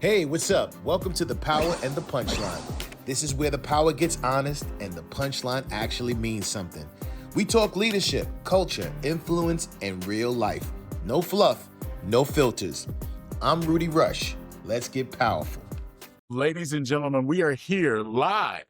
Hey, what's up? Welcome to The Power and the Punchline. This is where the power gets honest and the punchline actually means something. We talk leadership, culture, influence, and real life. No fluff, no filters. I'm Rudy Rush. Let's get powerful. Ladies and gentlemen, we are here live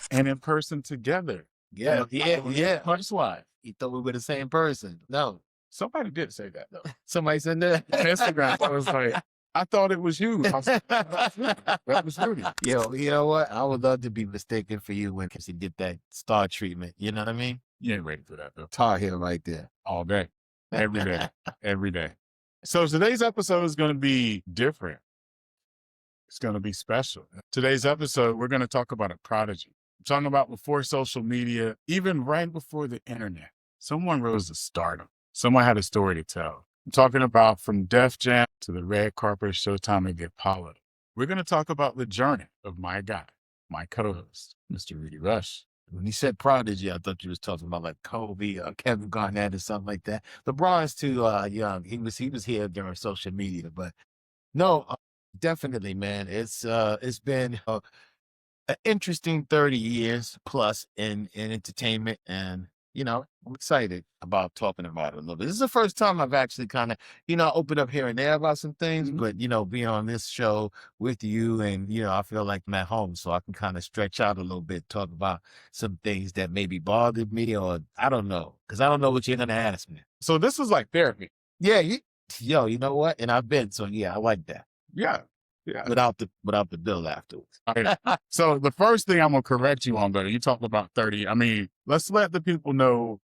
and in person together. Yeah. Punchline. You thought we were the same person. No. Somebody did say that though. Somebody said that. On Instagram, I was like, I thought it was you. That was Rudy. Yo, you know what? I would love to be mistaken for you when he did that star treatment. You know what I mean? You ain't ready for that though. Tar heel right there. All day. Every day. Every day. So today's episode is going to be different. It's going to be special. Today's episode, we're going to talk about a prodigy. I'm talking about before social media, even right before the internet. Someone rose to stardom. Someone had a story to tell. I'm talking about from Def Jam to the red carpet, Showtime, and Get Apollo. We're going to talk about the journey of my guy, my co-host, Mr. Rudy Rush. When he said prodigy, I thought you was talking about like Kobe or Kevin Garnett or something like that. LeBron's too young. He was here during social media, but no, definitely, man. It's been an interesting 30 years plus in entertainment, and you know, I'm excited about talking about it a little bit. This is the first time I've actually kind of, opened up here and there about some things, but, being on this show with you and, I feel like I'm at home, so I can kind of stretch out a little bit, talk about some things that maybe bothered me or I don't know, because I don't know what you're going to ask me. So this is like therapy. Yeah, you know what? And I've been, so yeah, I like that. Yeah. Without the bill afterwards. Okay. So the first thing I'm going to correct you on, though, you talked about 30. I mean, let's let the people know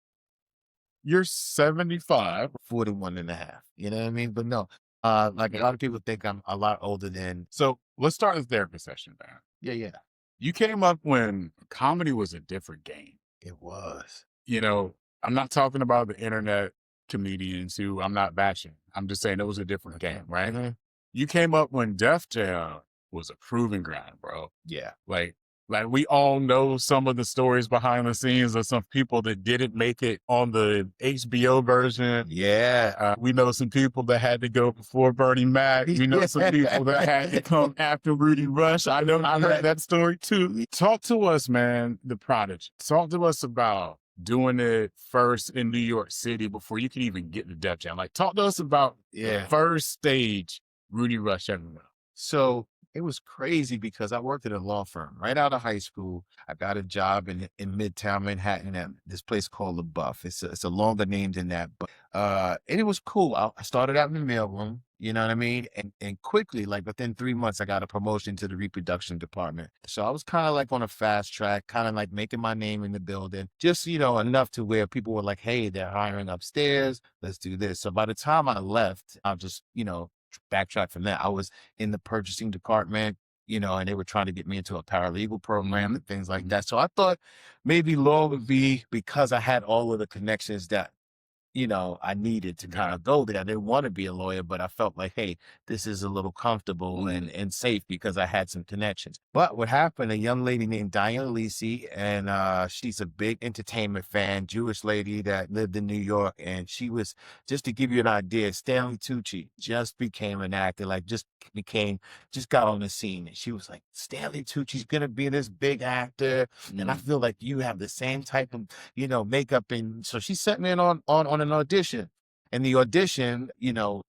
you're 75. 41 and a half. You know what I mean? But no, like a lot of people think I'm a lot older than. So let's start the therapy session, man. Yeah. You came up when comedy was a different game. It was. I'm not talking about the internet comedians who I'm not bashing. I'm just saying it was a different game, right? Mm-hmm. You came up when Def Jam was a proving ground, bro. Yeah. Like we all know some of the stories behind the scenes of some people that didn't make it on the HBO version. Yeah. We know some people that had to go before Bernie Mac. We know some people that had to come after Rudy Rush. I know I heard that story too. Talk to us, man, the prodigy. Talk to us about doing it first in New York City before you can even get to Def Jam. Like, talk to us about the first stage Rudy Rush ever went. So it was crazy because I worked at a law firm right out of high school. I got a job in Midtown Manhattan at this place called The Buff. It's a longer name than that, but and it was cool. I started out in the mailroom, you know what I mean? And quickly, like within 3 months, I got a promotion to the reproduction department. So I was kind of like on a fast track, kind of like making my name in the building, just, enough to where people were like, hey, they're hiring upstairs. Let's do this. So by the time I left, I just, backtrack from that. I was in the purchasing department, and they were trying to get me into a paralegal program and things like that. So I thought maybe law would be, because I had all of the connections that, I needed to kind of go there. I didn't want to be a lawyer, but I felt like, hey, this is a little comfortable and safe because I had some connections. But what happened, a young lady named Diane Lisi, and she's a big entertainment fan, Jewish lady that lived in New York. And she was, just to give you an idea, Stanley Tucci just became an actor, just got on the scene. And she was like, Stanley Tucci's going to be this big actor. And I feel like you have the same type of, makeup. And so she sent me in on an audition. And the audition,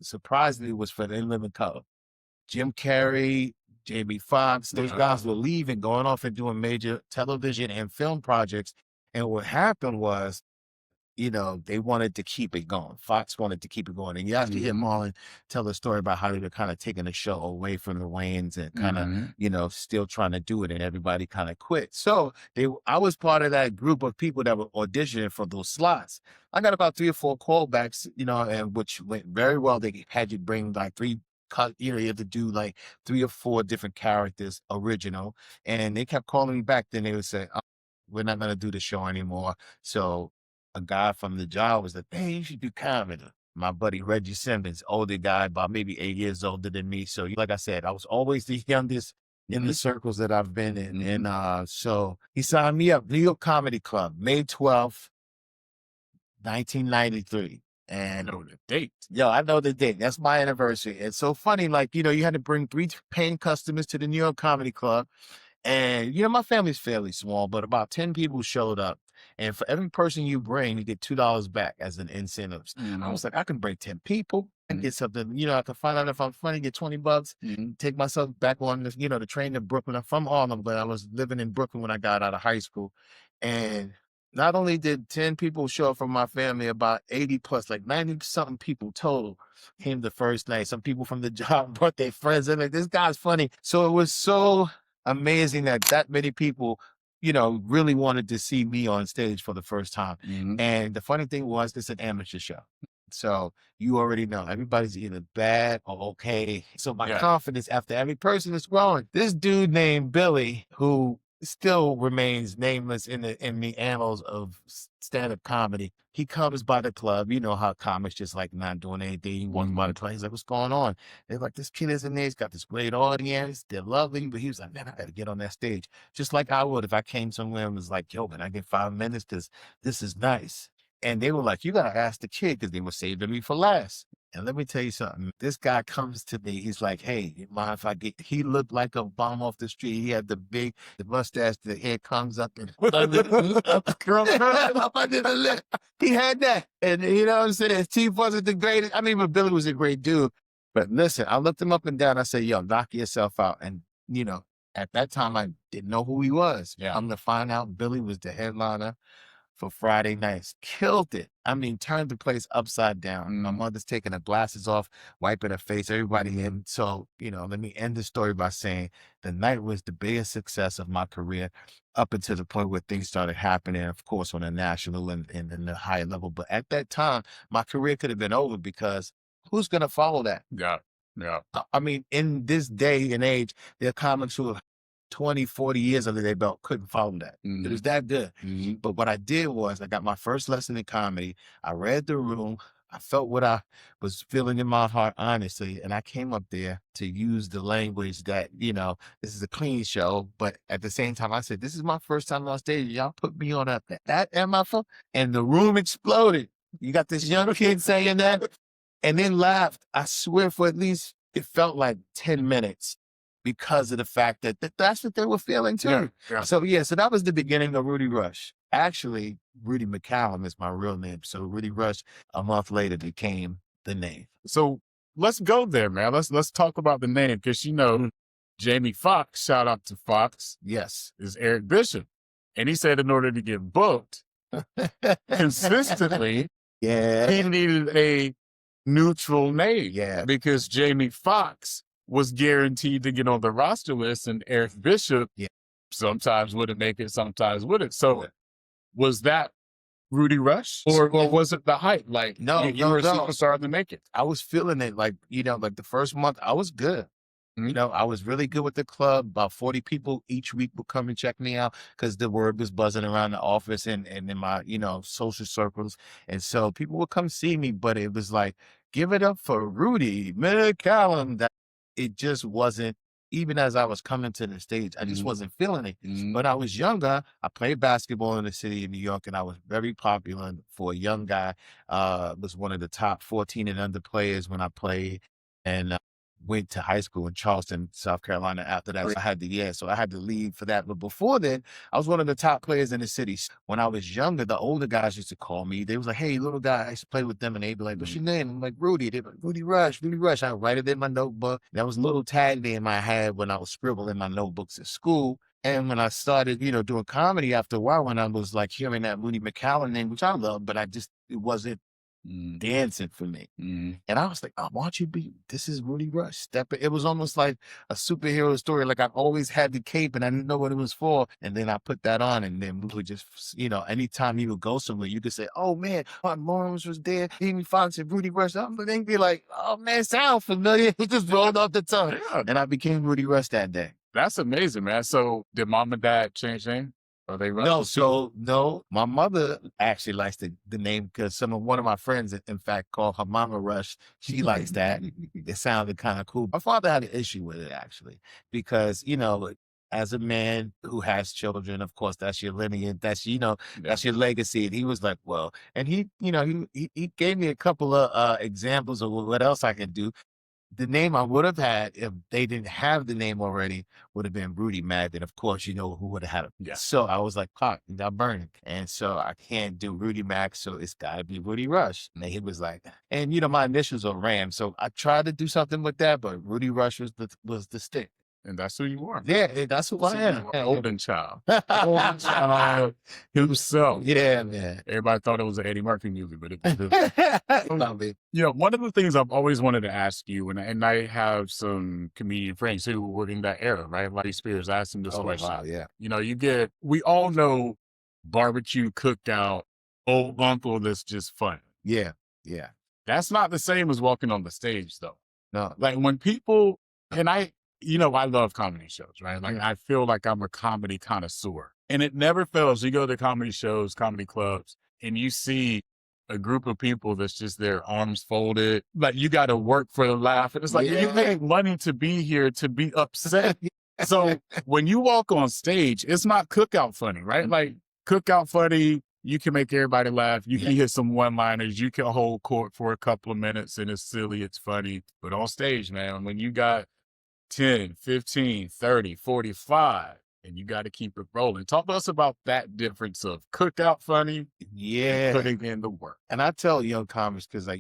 surprisingly was for In Living Color. Jim Carrey, Jamie Foxx, those guys were leaving, going off and doing major television and film projects. And what happened was, they wanted to keep it going. Fox wanted to keep it going. And you have to hear Marlon tell a story about how they were kind of taking the show away from the Wayans and kind of, still trying to do it, and everybody kind of quit. So I was part of that group of people that were auditioning for those slots. I got about 3 or 4 callbacks, and which went very well. They had you bring like 3 you had to do like 3 or 4 different characters original. And they kept calling me back. Then they would say, oh, we're not going to do the show anymore. So a guy from the job was like, hey, you should do comedy. My buddy Reggie Simmons, older guy, about maybe 8 years older than me. So like I said, I was always the youngest in the circles that I've been in. And so he signed me up, New York Comedy Club, May 12th, 1993. And know the date. yo, I know the date. That's my anniversary. It's so funny. Like, you had to bring 3 paying customers to the New York Comedy Club. And, my family's fairly small, but about 10 people showed up. And for every person you bring, you get $2 back as an incentive. I was like, I can bring 10 people and get something, I can find out if I'm funny, get $20, take myself back on the train to Brooklyn. I'm from Harlem, but I was living in Brooklyn when I got out of high school. And not only did 10 people show up from my family, about 80 plus, like 90 something people total came the first night. Some people from the job brought their friends. And like, this guy's funny. So it was so amazing that many people, really wanted to see me on stage for the first time. And the funny thing was, it's an amateur show. So you already know everybody's either bad or okay. So my confidence after every person is growing. This dude named Billy, who still remains nameless in the annals of stand-up comedy. He comes by the club. You know how comics just like not doing anything. He walks by the club. He's like, what's going on? They're like, this kid is in there. He's got this great audience. They're lovely. But he was like, man, I got to get on that stage. Just like I would if I came somewhere and was like, yo, man, I get 5 minutes because this is nice. And they were like, you got to ask the kid because they were saving me for last. And let me tell you something. This guy comes to me. He's like, hey, you mind if I get, he looked like a bum off the street. He had the mustache, the hair comes up and under the lip. He had that. And you know what I'm saying? His teeth wasn't the greatest. I mean, but Billy was a great dude. But listen, I looked him up and down. I said, yo, knock yourself out. And, at that time, I didn't know who he was. Yeah. I'm going to find out Billy was the headliner for Friday nights. Killed it. I mean, turned the place upside down. My mother's taking her glasses off, wiping her face, everybody in. So, let me end the story by saying the night was the biggest success of my career up until the point where things started happening, of course, on a national and the higher level. But at that time, my career could have been over because who's going to follow that? Yeah. Yeah. I mean, in this day and age, there are comics who have 20, 40 years under their belt couldn't follow that. It was that good. But what I did was I got my first lesson in comedy. I read the room. I felt what I was feeling in my heart, honestly. And I came up there to use the language that, this is a clean show. But at the same time, I said, this is my first time on stage. Y'all put me on that am I fun? And the room exploded. You got this young kid saying that and then laughed. I swear for at least, it felt like 10 minutes. Because of the fact that that's what they were feeling too. Yeah. So that was the beginning of Rudy Rush. Actually, Rudy McCallum is my real name. So Rudy Rush, a month later, became the name. So let's go there, man. Let's talk about the name because Jamie Foxx, shout out to Fox, Yes, is Eric Bishop, and he said in order to get booked consistently, he needed a neutral name. Yeah, because Jamie Foxx was guaranteed to get on the roster list, and Eric Bishop sometimes wouldn't make it, sometimes wouldn't. So was that Rudy Rush, or was it the hype? Like, no, you were a superstar to make it. I was feeling it. Like, like the first month, I was good. I was really good with the club. About 40 people each week would come and check me out because the word was buzzing around the office and in my, social circles. And so people would come see me, but it was like, give it up for Rudy McCallum. That it just wasn't, even as I was coming to the stage, I just wasn't feeling it. When I was younger, I played basketball in the city of New York and I was very popular for a young guy. Was one of the top 14 and under players when I played. And went to high school in Charleston, South Carolina after that. So I had to leave for that. But before then, I was one of the top players in the city. When I was younger, the older guys used to call me. They was like, hey, little guy, I used to play with them. And they'd be like, what's your name? I'm like, Rudy. They'd be like, Rudy Rush, Rudy Rush. I write it in my notebook. That was a little tag name I had when I was scribbling my notebooks at school. And when I started, doing comedy after a while, when I was like hearing that Rudy McCallum name, which I love, but it wasn't dancing for me. And I was like, oh, why don't you this is Rudy Rush. It was almost like a superhero story. Like I always had the cape and I didn't know what it was for. And then I put that on and then we just, anytime you would go somewhere, you could say, oh man, Martin Lawrence was there. Jamie Foxx and Rudy Rush. They'd be like, oh man, sound familiar. It just rolled off the tongue. Yeah. And I became Rudy Rush that day. That's amazing, man. So did mom and dad change name? Are they Rush? No. My mother actually likes the name because one of my friends, in fact, called her Mama Rush. She likes that. It sounded kind of cool. My father had an issue with it actually because as a man who has children, of course, that's your lineage, that's, that's your legacy. And he was like, well, and he gave me a couple of examples of what else I could do. The name I would have had if they didn't have the name already would have been Rudy Mack. And of course, who would have had it. Yeah. So I was like, Pop, I'm burning. And so I can't do Rudy Mack. So it's got to be Rudy Rush. And he was like, and my initials are Ram. So I tried to do something with that, but Rudy Rush was the stick. And that's who you are. Yeah, that's who I am. Golden child. Golden child himself. Yeah, man. Everybody thought it was an Eddie Murphy movie, but it was. One of the things I've always wanted to ask you, and I have some comedian friends who were in that era, right? Larry Spears, I asked him this question. Wow, yeah. We all know barbecue, cookout, old uncle that's just fun. Yeah, yeah. That's not the same as walking on the stage, though. No. Like when people, and I love comedy shows, right? Like I feel like I'm a comedy connoisseur. And it never fails. You go to comedy shows, comedy clubs, and you see a group of people that's just their arms folded. Like you got to work for the laugh. And it's like, you pay money to be here to be upset. So when you walk on stage, it's not cookout funny, right? Like cookout funny, you can make everybody laugh. You can hit some one-liners. You can hold court for a couple of minutes and it's silly, it's funny. But on stage, man, when you got 10, 15, 30, 45, and you got to keep it rolling. Talk to us about that difference of cookout funny and putting in the work. And I tell young comics, because I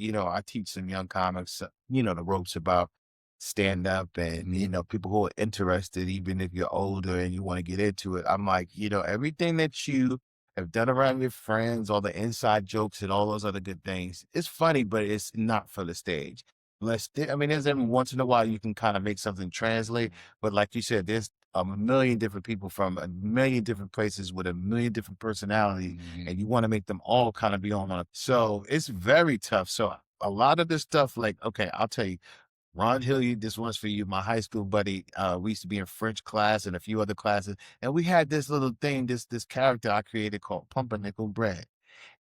teach some young comics, the ropes about stand up and, people who are interested, even if you're older and you want to get into it. I'm like, everything that you have done around your friends, all the inside jokes and all those other good things, it's funny, but it's not for the stage. There's every once in a while you can kind of make something translate, but like you said, there's a million different people from a million different places with a million different personalities, and you want to make them all kind of be on. So it's very tough. So a lot of this stuff, like, okay, I'll tell you, Ron Hilliard, this one's for you, my high school buddy. We used to be in French class and a few other classes, and we had this little thing, this character I created called Pumpernickel Bread.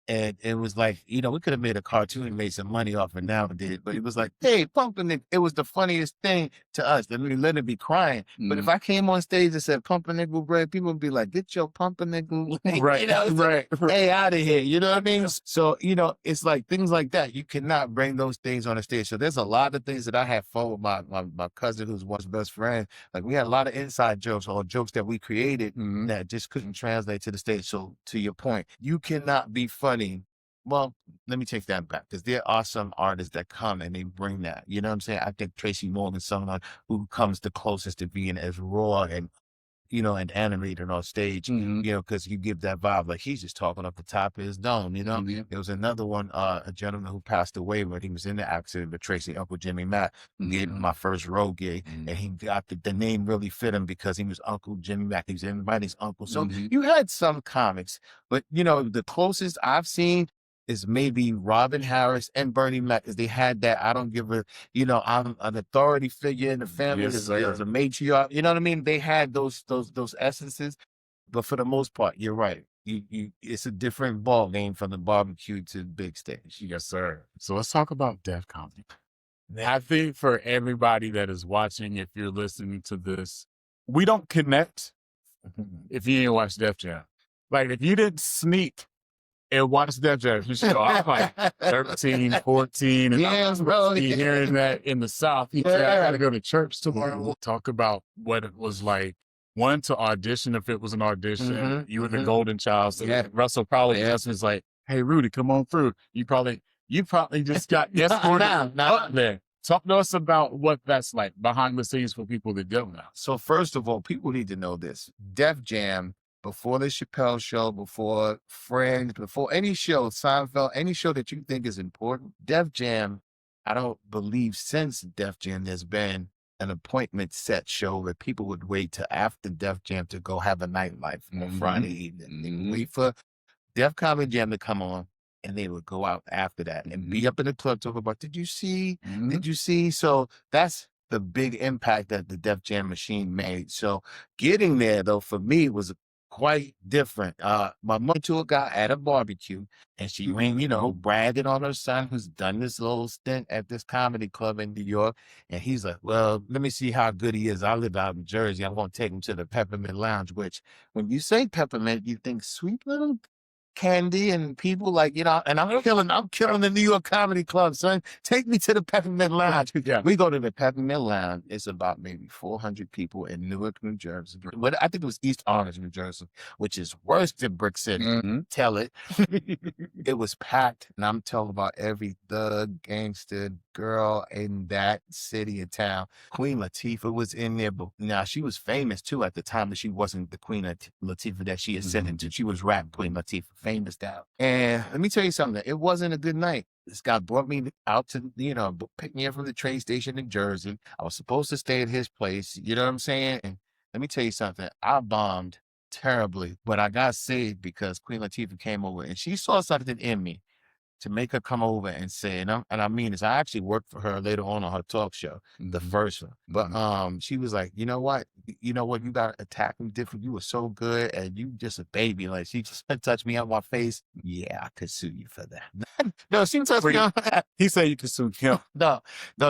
And it was like, we could have made a cartoon and made some money off it nowadays, but it was like, hey, Pumpernickel. It was the funniest thing to us. I mean, let it be crying. But if I came on stage and said Pumpernickel Bread, people would be like, get your Pumpernickel, right, hey, out of here. You know what I mean? So, it's like things like that. You cannot bring those things on the stage. So there's a lot of things that I had fun with my cousin, who's one's best friend. Like we had a lot of inside jokes or jokes that we created that just couldn't translate to the stage. So to your point, you cannot be funny. Well, let me take that back, because there are some artists that come and they bring that. You know what I'm saying? I think Tracy Morgan's someone who comes the closest to being as raw and, and animated on stage, because you give that vibe like he's just talking off the top of his dome, There was another one, a gentleman who passed away when he was in the accident, but Tracy, Uncle Jimmy Mack, gave him my first road gig, and he got the name really fit him because he was Uncle Jimmy Mack. He was everybody's uncle. So you had some comics, but, the closest I've seen is maybe Robin Harris and Bernie Mac, because they had that, I don't give a, I'm an authority figure in the family, there's a matriarch, you know what I mean? They had those essences, but for the most part, you're right. It's a different ball game from the barbecue to the big stage. Yes, sir. So let's talk about Def Comedy. I think for everybody that is watching, if you're listening to this, we don't connect if you didn't watch Def Jam. Like if you didn't sneak and watch Def Jam, I was like 13, 14, and I was hearing that in the South. He said, I gotta go to church tomorrow. We'll talk about what it was like. One, to audition, if it was an audition. You were the golden child. So Russell probably asked me, like, hey, Rudy, come on through. You probably just got escorted up there. Talk to us about what that's like behind the scenes for people that don't know. So first of all, people need to know this. Def Jam, before the Chappelle Show, before Friends, before any show, Seinfeld, any show that you think is important, Def Jam, I don't believe since Def Jam there's been an appointment set show where people would wait till after Def Jam to go have a nightlife on Friday evening. They would wait for Def Comedy Jam to come on, and they would go out after that and be up in the club talking about, did you see? Did you see? So that's the big impact that the Def Jam machine made. So getting there, though, for me was quite different. My mother to a guy at a barbecue, and she went, bragging on her son who's done this little stint at this comedy club in New York. And he's like, well, let me see how good he is. I live out in Jersey. I'm going to take him to the Peppermint Lounge, which when you say peppermint, you think sweet little candy and people like, and I'm killing the New York Comedy Club, son. Take me to the Peppermint Lounge. Yeah. We go to the Peppermint Lounge. It's about maybe 400 people in Newark, New Jersey. But I think it was East Orange, New Jersey, which is worse than Brick City. Mm-hmm. Tell it. It was packed. And I'm talking about every thug, gangster girl in that city and town. Queen Latifah was in there, but now she was famous too at the time, that she wasn't the Queen Latifah that she ascended to. She was rap Queen Latifah, famous down. And let me tell you something, it wasn't a good night. This guy brought me out to, pick me up from the train station in Jersey. I was supposed to stay at his place. You know what I'm saying? And let me tell you something, I bombed terribly, but I got saved because Queen Latifah came over and she saw something in me to make her come over and say, and I mean this, I actually worked for her later on her talk show, the first one. But she was like, you know what, you got to attack me different. You were so good and you just a baby. Like, she just touched me on my face. Yeah, I could sue you for that. No, she touched me on He said you could sue him. No,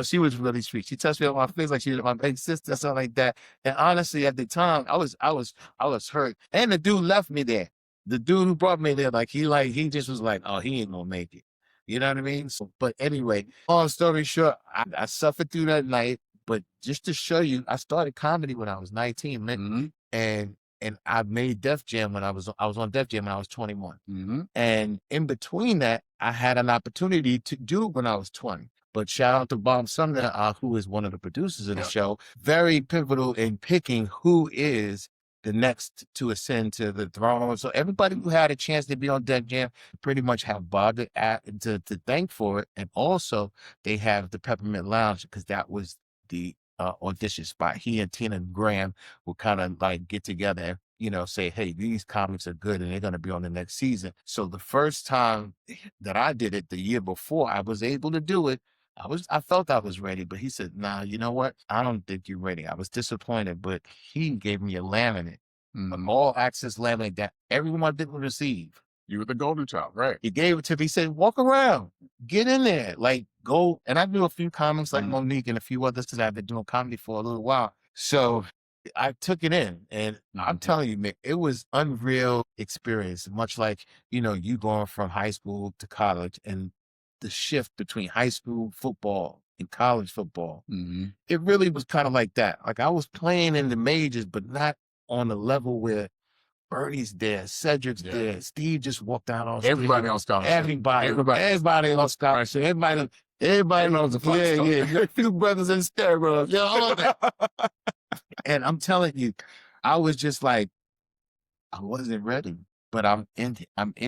she was really sweet. She touched me on my face like she was my big sister, something like that. And honestly, at the time, I was hurt. And the dude left me there. The dude who brought me there, he just was like, oh, he ain't gonna make it. You know what I mean? So, but anyway, long story short, I suffered through that night. But just to show you, I started comedy when I was 19, man. Mm-hmm. And I made Def Jam when I was on Def Jam when I was 21. Mm-hmm. And in between that, I had an opportunity to do it when I was 20. But shout out to Bob Sumner, who is one of the producers of the show, very pivotal in picking who is the next to ascend to the throne. So everybody who had a chance to be on Def Jam pretty much have Bob to thank for it. And also they have the Peppermint Lounge, because that was the audition spot. He and Tina Graham will kind of like get together and, say, hey, these comics are good and they're going to be on the next season. So the first time that I did it, the year before, I was able to do it. I felt I was ready, but he said, nah, you know what? I don't think you're ready. I was disappointed, but he gave me a laminate, an all access laminate that everyone didn't receive. You were the golden child, right? He gave it to me. He said, walk around, get in there, like go. And I knew a few comics like Monique and a few others that I've been doing comedy for a little while. So I took it in, and I'm telling you, Mick, it was unreal experience. Much like, you going from high school to college and the shift between high school football and college football. Mm-hmm. It really was kind of like that. Like, I was playing in the majors, but not on the level where Bernie's there, Cedric's there, Steve just walked out on everybody on scholarship. Everybody on scholarship. Everybody knows the player. Yeah, a few brothers in steroids. All that. And I'm telling you, I was just like, I wasn't ready, but I'm in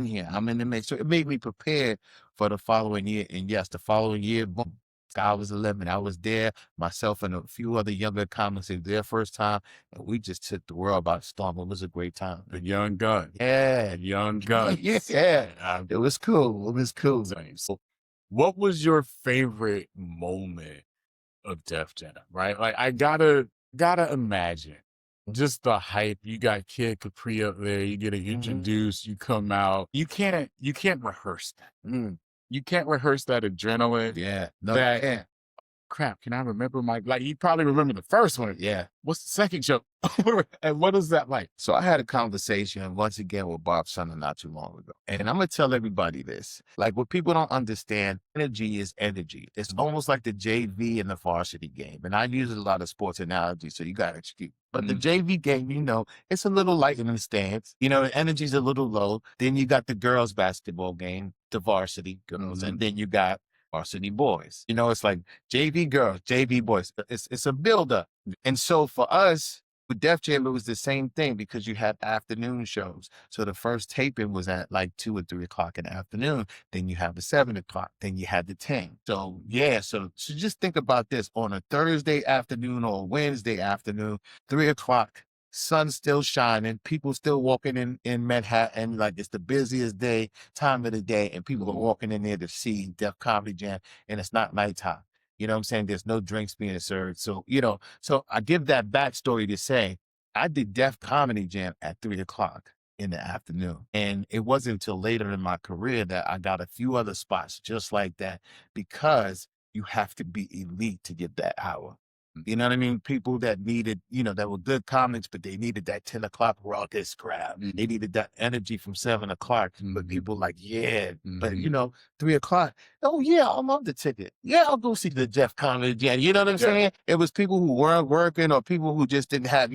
here. I'm in the mix. So it made me prepared for the following year. And yes, the following year, boom, I was 11. I was there, myself and a few other younger comics in their first time, and we just took the world by storm. It was a great time. The young gun. Yeah. The young gun. Yeah. It was cool. It was cool. So what was your favorite moment of Def Jam, right? Like, I gotta imagine just the hype. You got Kid Capri up there, you get introduced, you come out. You can't rehearse that. You can't rehearse that adrenaline. Yeah. Crap, can I remember you probably remember the first one. Yeah. What's the second joke? And what is that like? So I had a conversation once again with Bob Sumner not too long ago. And I'm going to tell everybody this. Like, what people don't understand, energy is energy. It's almost like the JV and the varsity game. And I use a lot of sports analogies, so you got to excuse. But the JV game, it's a little light in the stands. The energy's a little low. Then you got the girls' basketball game, the varsity girls, and then you got varsity boys. It's like JV girls, JV boys. It's a buildup. And so for us, with Def Jam, it was the same thing, because you had afternoon shows. So the first taping was at like 2 or 3 o'clock in the afternoon. Then you have the 7 o'clock. Then you had the 10. So yeah, so just think about this. On a Thursday afternoon or a Wednesday afternoon, 3 o'clock, sun still shining, people still walking in Manhattan, like it's the busiest time of the day, and people are walking in there to see Def Comedy Jam, and it's not nighttime. You know what I'm saying? There's no drinks being served. So, so I give that backstory to say, I did Def Comedy Jam at 3 o'clock. in the afternoon. And it wasn't until later in my career that I got a few other spots just like that, because you have to be elite to get that hour. You know what I mean? People that needed, that were good comics, but they needed that 10 o'clock raucous crowd. They needed that energy from 7 o'clock. But people like, but 3 o'clock, oh yeah, I love the ticket. Yeah, I'll go see the Jeff Conley again. You know what I'm saying? It was people who weren't working, or people who just didn't have,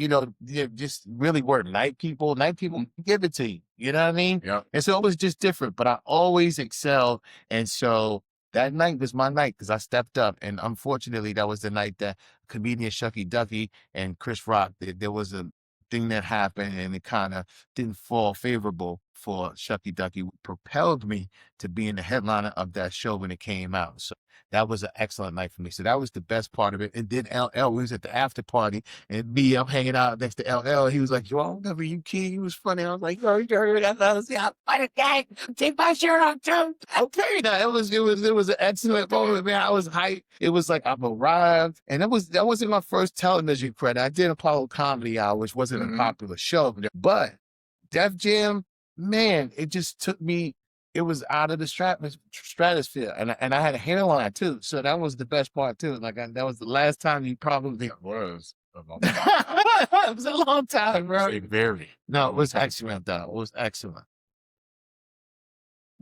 just really weren't night people. Night people give it to you. You know what I mean? Yeah. And so it was just different, but I always excelled. And so that night was my night, because I stepped up. And unfortunately, that was the night that comedian Shucky, Ducky, and Chris Rock, there was a thing that happened, and it kind of didn't fall favorable for Shucky Ducky. Propelled me to being the headliner of that show when it came out. So that was an excellent night for me. So that was the best part of it. And then LL, we was at the after party, and me, I'm hanging out next to LL. He was like, yo, I remember you, kid. He was funny. I was like, yo, you heard that? I was like, I'm funny, gang. Take my shirt off, too. Okay, now it was an excellent moment, man. I was hyped. It was like I've arrived, and that wasn't my first television credit. I did Apollo Comedy Hour, which wasn't a popular show, but Def Jam, man, it just took me. It was out of the stratosphere, and I had a hairline too, so that was the best part too. Like that was the last time you probably was a long it was a long time, bro. Very. No, it was excellent though. It was excellent.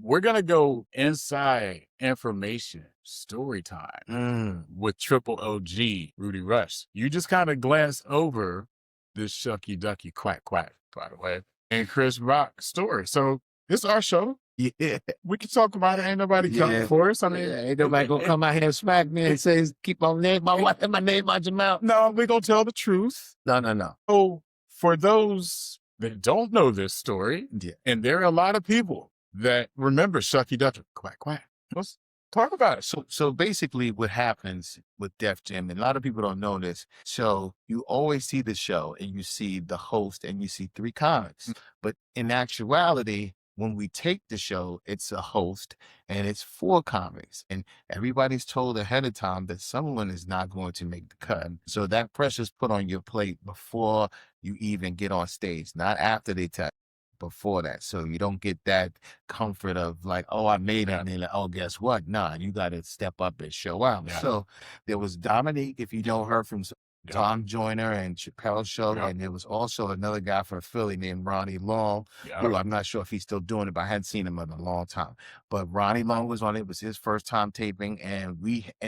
We're gonna go inside information story time with Triple OG Rudy Rush. You just kind of glance over this Shucky Ducky quack quack, by the way, and Chris Rock story. So this is our show. Yeah, we can talk about it. Ain't nobody coming for us. I mean, ain't nobody gonna come out here and smack me and say, "Keep my name out your mouth." No, we're gonna tell the truth. No. So for those that don't know this story, and there are a lot of people that remember Shucky Ducky quack quack. Let's talk about it. So basically what happens with Def Jam, and a lot of people don't know this, so you always see the show and you see the host and you see 3 comics. But in actuality, when we take the show, it's a host and it's 4 comics. And everybody's told ahead of time that someone is not going to make the cut. So that pressure's put on your plate before you even get on stage, not after they tell. Before that, so you don't get that comfort of like, oh, I made it, and then like, oh, guess what? Nah, you got to step up and show out. So there was Dominique, if you know her from Tom Joyner and Chappelle's show, and there was also another guy from Philly named Ronnie Long, who I'm not sure if he's still doing it, but I hadn't seen him in a long time. But Ronnie Long was on it. It was his first time taping, and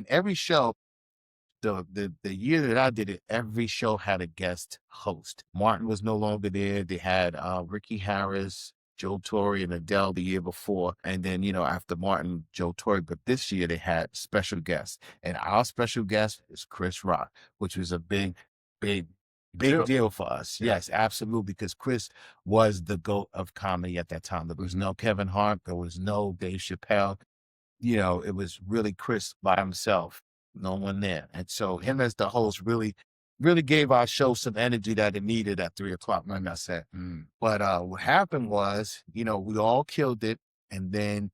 every show. The year that I did it, every show had a guest host. Martin was no longer there. They had Ricky Harris, Joe Torre, and Adele the year before. And then, after Martin, Joe Torre. But this year they had special guests. And our special guest is Chris Rock, which was a big deal for us. Yes, absolutely. Because Chris was the GOAT of comedy at that time. There was no Kevin Hart. There was no Dave Chappelle. It was really Chris by himself. No one there. And so him as the host really gave our show some energy that it needed at 3 o'clock, like I said. But what happened was, we all killed it. And then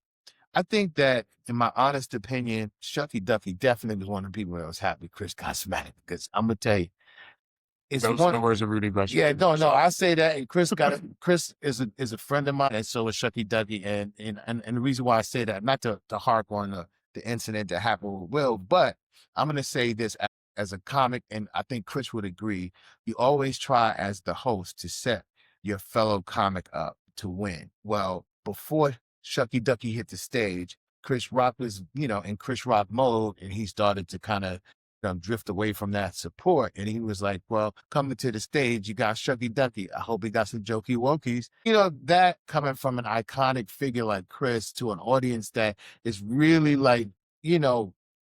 I think that, in my honest opinion, Shucky Ducky definitely was one of the people that was happy Chris got smacked. Because I'm going to tell you, it's those one are the words of Rudy Rush. Yeah, no, I say that. And Chris is a friend of mine, and so is Shucky Ducky. And the reason why I say that, not to harp on the incident that happened with Will, but I'm going to say this as a comic, and I think Chris would agree. You always try as the host to set your fellow comic up to win. Well, before Shucky Ducky hit the stage, Chris Rock was, in Chris Rock mode, and he started to kind of drift away from that support. And he was like, well, coming to the stage, you got Shucky Ducky. I hope he got some jokey wokies. That coming from an iconic figure like Chris to an audience that is really like,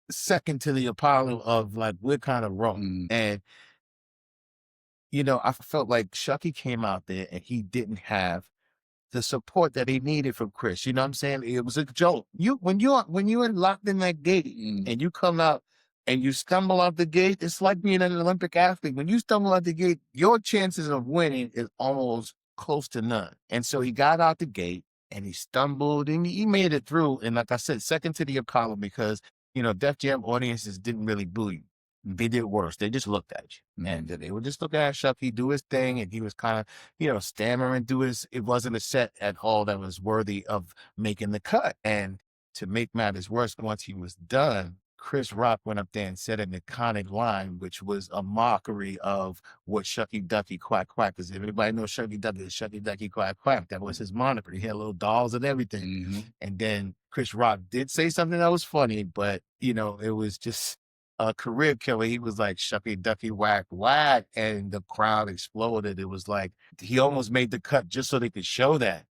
second to the Apollo of like, we're kind of wrong. And, I felt like Shucky came out there and he didn't have the support that he needed from Chris. You know what I'm saying? It was a joke. When you're locked in that gate and you come out and you stumble out the gate, it's like being an Olympic athlete. When you stumble out the gate, your chances of winning is almost close to none. And so he got out the gate and he stumbled and he made it through. And like I said, second to the Apollo, because, Def Jam audiences didn't really boo you. they did worse. They just looked at you. And they would just look at Shucky do his thing, and he was kind of, stammering, it wasn't a set at all that was worthy of making the cut. And to make matters worse, once he was done, Chris Rock went up there and said an iconic line, which was a mockery of what Shucky Ducky Quack Quack. Because everybody knows Shucky Ducky is Shucky Ducky Quack Quack. That was his moniker. He had little dolls and everything. And then Chris Rock did say something that was funny, but it was just a career killer. He was like, Shucky Ducky Whack Whack, and the crowd exploded. It was like he almost made the cut just so they could show that,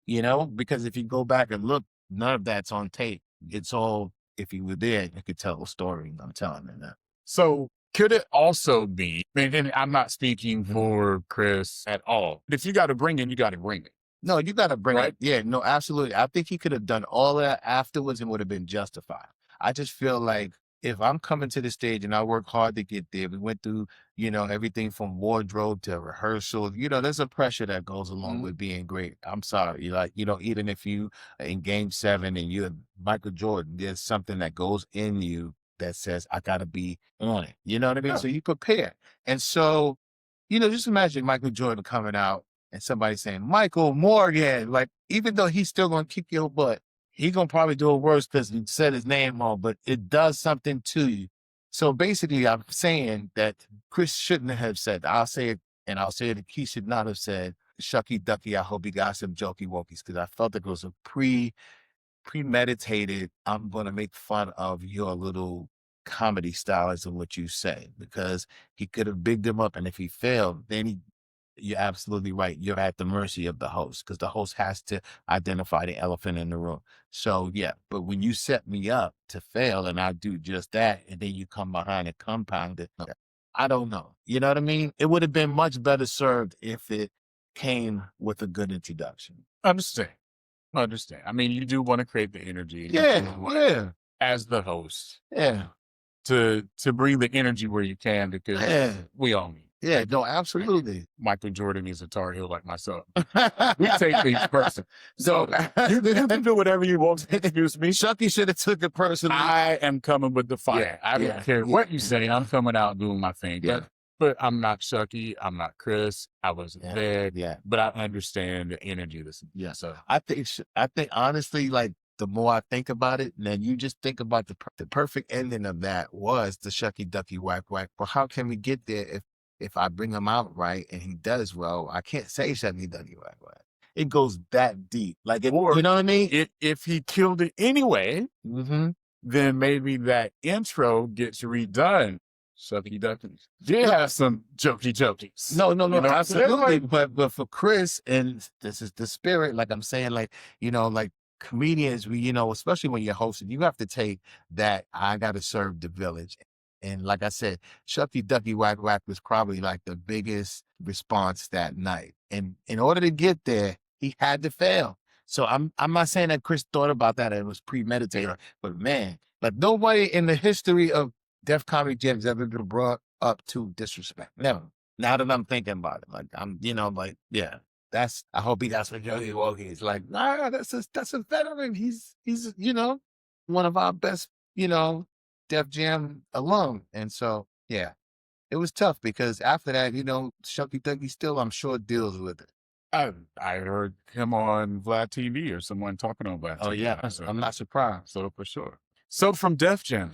because if you go back and look, none of that's on tape. It's all, if you were there, you could tell the story. I'm telling you that. So could it also be, and I'm not speaking for Chris at all, but if you got to bring it, you got to bring it. No, you got to bring Right. it. Yeah, no, absolutely. I think he could have done all that afterwards and would have been justified. I just feel like if I'm coming to the stage and I work hard to get there, we went through, everything from wardrobe to rehearsal, there's a pressure that goes along with being great. I'm sorry. Even if you in game 7 and you're Michael Jordan, there's something that goes in you that says, I got to be on it. You know what I mean? Yeah. So you prepare. And so, just imagine Michael Jordan coming out and somebody saying, Michael Morgan, like, even though he's still going to kick your butt, he going to probably do it worse because you said his name wrong, but it does something to you. So basically, I'm saying that Chris shouldn't have said, I'll say it, and I'll say it, he should not have said, Shucky Ducky, I hope he got some jokey wokies, because I felt it was a premeditated, I'm going to make fun of your little comedy styles of what you say, because he could have bigged him up, and if he failed, then you're absolutely right. You're at the mercy of the host, because the host has to identify the elephant in the room. So, yeah, but when you set me up to fail and I do just that, and then you come behind and compound it, I don't know. You know what I mean? It would have been much better served if it came with a good introduction. Understand. I mean, you do want to create the energy. Yeah. As the host. Yeah. To bring the energy where you can, because we all need. Yeah, no, absolutely. Michael Jordan is a Tar Heel like myself. We take things personal. So you can do whatever you want to introduce me. Shucky should have took it personally. I am coming with the fire. Yeah, I don't care what you say. I'm coming out doing my thing. Yeah. But I'm not Shucky. I'm not Chris. I wasn't there. Yeah. But I understand the energy. Yeah. So I think honestly, like, the more I think about it, then you just think about the perfect ending of that was the Shucky Ducky Whack Whack. But how can we get there if I bring him out right and he does well? I can't say Shucky Ducky Whack Whack. It goes that deep. Like, you know what I mean? If he killed it anyway, then maybe that intro gets redone. Shucky Ducky did have some jokies. No, absolutely. But for Chris, and this is the spirit, like I'm saying, like, like comedians, we, especially when you're hosting, you have to take that, I got to serve the village. And like I said, Shucky Ducky Whack Whack was probably like the biggest response that night. And in order to get there, he had to fail. So I'm not saying that Chris thought about that and it was premeditated, but man, like, nobody in the history of Def Comedy Jam has ever been brought up to disrespect. Never. Now that I'm thinking about it, like, I'm, I hope he got some jokey wokies. Like, nah, that's a veteran. He's one of our best, Def Jam alum. And so, yeah, it was tough because after that, Shucky Ducky still, I'm sure, deals with it. I heard him on Vlad TV or someone talking on Vlad TV. Oh, yeah. So, I'm not surprised. So for sure. So from Def Jam,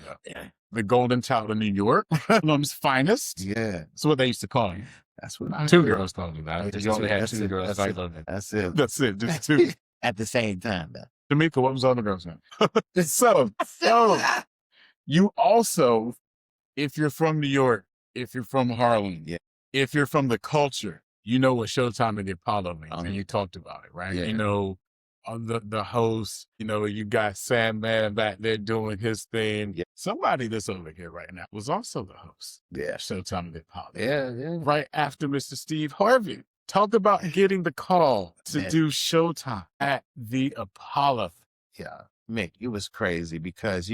the Golden Child of New York, Harlem's finest. Yeah. That's what they used to call him. That's what I Two heard. girls told me that. You only had two girls. That's it. That's it. Just two. At the same time, though. Tamika, what was the other girl's name? So you also, if you're from New York, if you're from Harlem, if you're from the culture, you know what Showtime and the Apollo means, and you talked about it, right? Yeah. You know, the host, you got Sandman back there doing his thing. Yeah. Somebody that's over here right now was also the host. Yeah. Showtime and the Apollo. Yeah. Right after Mr. Steve Harvey. Talk about getting the call to do Showtime at the Apollo. Yeah. Mick, it was crazy because,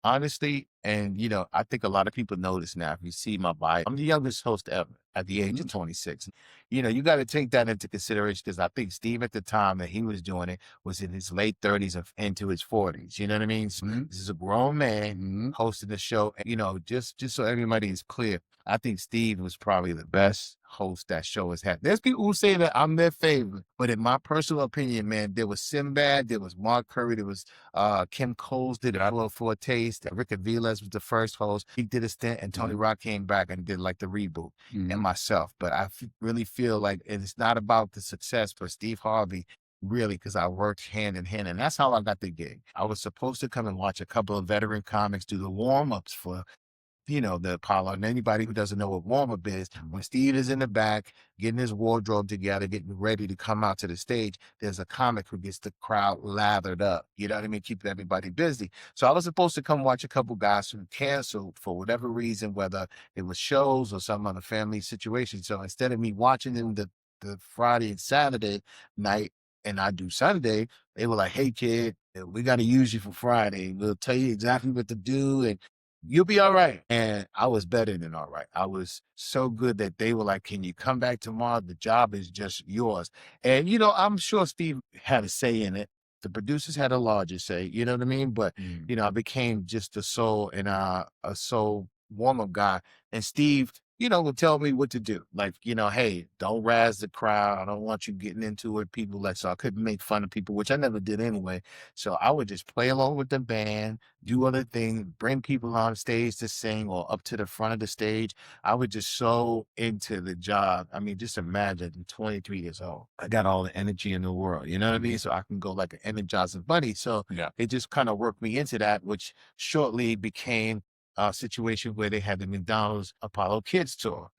honestly, and I think a lot of people notice now. If you see my bio, I'm the youngest host ever at the age of 26. You got to take that into consideration because I think Steve at the time that he was doing it was in his late 30s and into his 40s. You know what I mean? So this is a grown man hosting the show. And, just so everybody is clear, I think Steve was probably the best host that show has had. There's people who say that I'm their favorite, but in my personal opinion, man, there was Sinbad, there was Mark Curry, there was Kim Coles did it. I love for a taste. Rick Aviles was the first host. He did a stint, and Tony Rock came back and did like the reboot and myself. But I really feel like it's not about the success for Steve Harvey, really, because I worked hand in hand, and that's how I got the gig. I was supposed to come and watch a couple of veteran comics do the warm-ups for the Apollo. And anybody who doesn't know what warm-up is, when Steve is in the back, getting his wardrobe together, getting ready to come out to the stage, there's a comic who gets the crowd lathered up. You know what I mean? Keeping everybody busy. So I was supposed to come watch a couple guys who canceled for whatever reason, whether it was shows or some other family situation. So instead of me watching them the Friday and Saturday night, and I do Sunday, they were like, "Hey kid, we got to use you for Friday. We'll tell you exactly what to do, and you'll be all right." And I was better than all right. I was so good that they were like, "Can you come back tomorrow? The job is just yours." And, I'm sure Steve had a say in it. The producers had a larger say, you know what I mean? But, I became just a soul and a soul warm-up guy. And Steve, would tell me what to do. Like, "Hey, don't razz the crowd. I don't want you getting into it." So I couldn't make fun of people, which I never did anyway. So I would just play along with the band, do other things, bring people on stage to sing or up to the front of the stage. I was just so into the job. I mean, just imagine, I'm 23 years old. I got all the energy in the world, you know what I mean? So I can go like an energizing bunny. So it just kind of worked me into that, which shortly became a situation where they had the McDonald's Apollo Kids Tour,